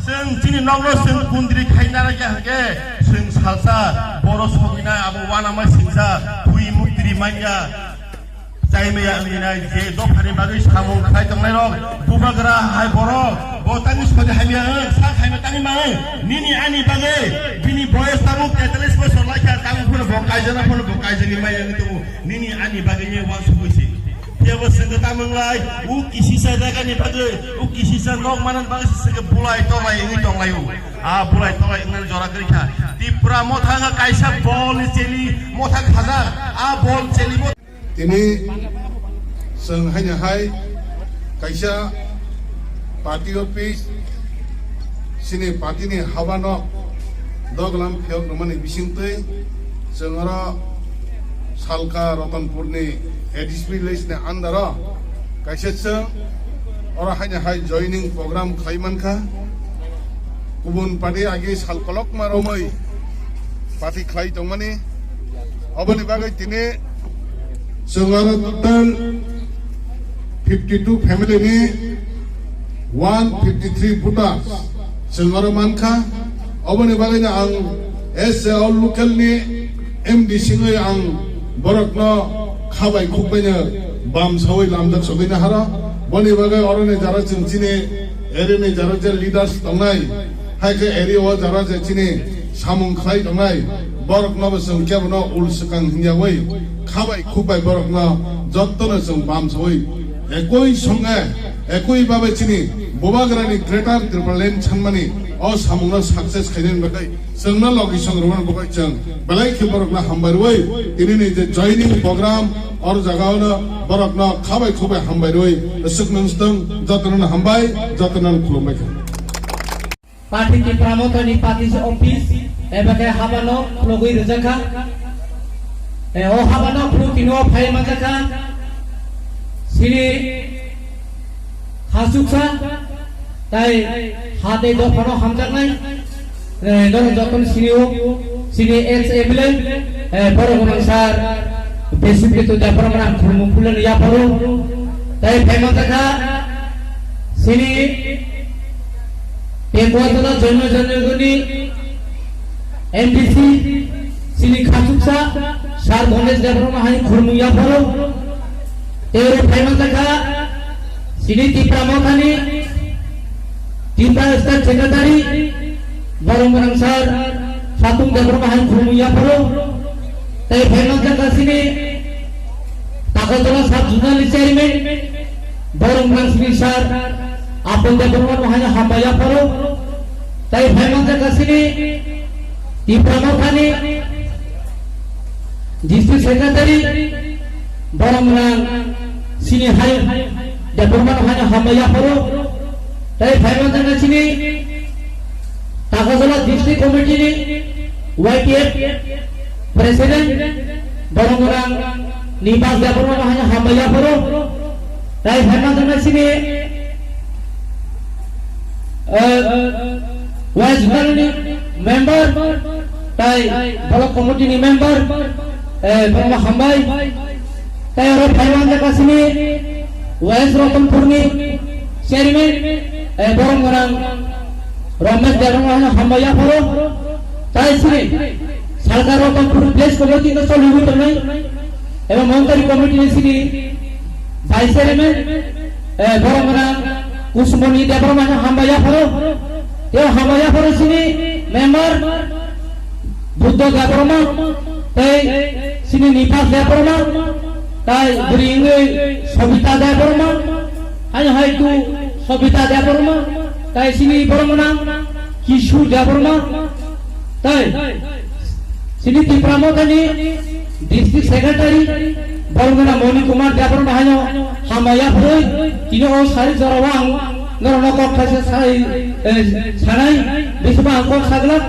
जों दिनै नंगौ जों गुन्द्रि खायना के जों सालसा बर' सबिना आबो वानामा सिंसा थुइ मुक्ति मानिया जाय मैया आंनिनाय जे दफानि बागै सामु खाय दंनाय रं बुबाग्रा हाय बर' बतानि सदि हामिया सा खायमा तानि माय निनि आनि बागै बिनि बयस तामु 43 बोसोर लाखा तामु फुनो बकायजना फुनो बकायजनि माय तो निनि आनि बागै ने वा सुबुसि Tiada sengket tamanglai, ukisi saya kan ni bagai, ukisi saya nok manan bagai sengket bulai tolai ini tolai bulai tolai ini jorak kerja. Di pramotanga kaisa bol celi, motang hazar, bol celi mot. Ini seng hanya hai kaisa party office sini party ni hawa nok doglam fiok nomani bisingtui sengara salka Ratanpur ni ADSP list ne andara kaisa seng ora hanya hai joining program khaiman kha kubun party agi salkolok maromai party khai tongmani oboni bagai tini sengara total 52 family ni 153 voters sengara mankha oboni bagai na ang SL local ni MD singai ang borokno খাবাই খুবইনা বাম সবাই লামদাক সবাইনা হারা বনি বাগে অরনে যারা চিনে এরিনে যারা যে লিডার্স দংনাই হাইকে এরিয়া যারা যে চিনে সামুং খাই দংনাই বরক নব সংখ্যা বন উলসকাং হিয়াওই খাবাই খুবাই বরক ন যত্তন সং বাম সবাই একই সঙ্গে একই ভাবে চিনি বোবাগ্রানি গ্রেটার ত্রিপুরাল্যান্ড ছানমানি অ সামুংনা সাকসেস খাইনেন বাকাই जोंना लगी संग्रहण बकाय जों बेलाय के बरकना हामबायरवै दिनै जे जॉइनिंग प्रोग्राम और जगावनो बरकना खाबाय खुबाय हामबायरवै सुख नंसदों जतनन हामबाय जतनन खुलुमबाय पार्टी की प्रमोटनी पार्टी ऑफिस एबाके हाबानो लगै रजाखा ओ हाबानो फ्लुटिनो फाइ माजाखा सिरि हासुखा ताई हाते दफानो हामजानाय Don Jokon sini ex emble baru mengangsar basic itu dapat menang kumpulan ya baru tapi memang tak sini pembuatan jono guni MDC sini khasuksa sar bondes dapat menang kurmu ya baru tapi memang tak sini tipramotani tipra star secretary Barang mengangsar satu dapat kurmuya paro, tapi final jaga sini takutlah sab jurnal chairman barang mengangsar apa dapat hanya hambaya paro, tapi final jaga sini di pramotani district secretary barang menang sini hai dapat hanya hambaya paro, tapi final jaga sini Takazala district committee ni YTF president barang-barang nibas dapur hanya hambaya paro tai bhaman dengan sini vice ni member tai block committee ni member barang hambai tai orang bhaman dengan sini vice Ratanpur ni chairman barang-barang Ramesh Darangana Hambaya Paro, Tai Sri, Salka Ratanpur Place Committee no solubu tanai, eba Montari Committee sini, Vice Chairman, Barangana Kusmoni Darangana Hambaya Paro, ya Hambaya Paro sini member Buddha Gabrama, Tai sini Nipas Gabrama, Tai Bringe Sobita Gabrama, hanya haitu Sobita Gabrama. Tai sini Boromona Kishu Jaborma Tai sini Tipramotani district secretary Boromona Moni Kumar Jaborma hanyo Hamaya Puroi Tino Sari Zarawang Norono Kok Khase Sanai Bisma Angkok Saglak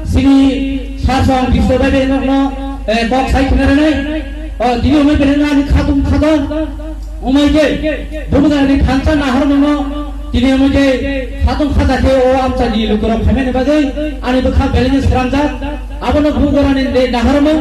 sini Sasong Bisobabe Nokno Kok Sai Kunaranai Tino Umay Berenani Khatum Khadon Umay Je Bumudani Khansa Nahar Mono Kini muje satu kata ke orang cari lukuran kami ni bagai, ane tu kah balance seranjat, apa nak bukan ane deh nahar mau,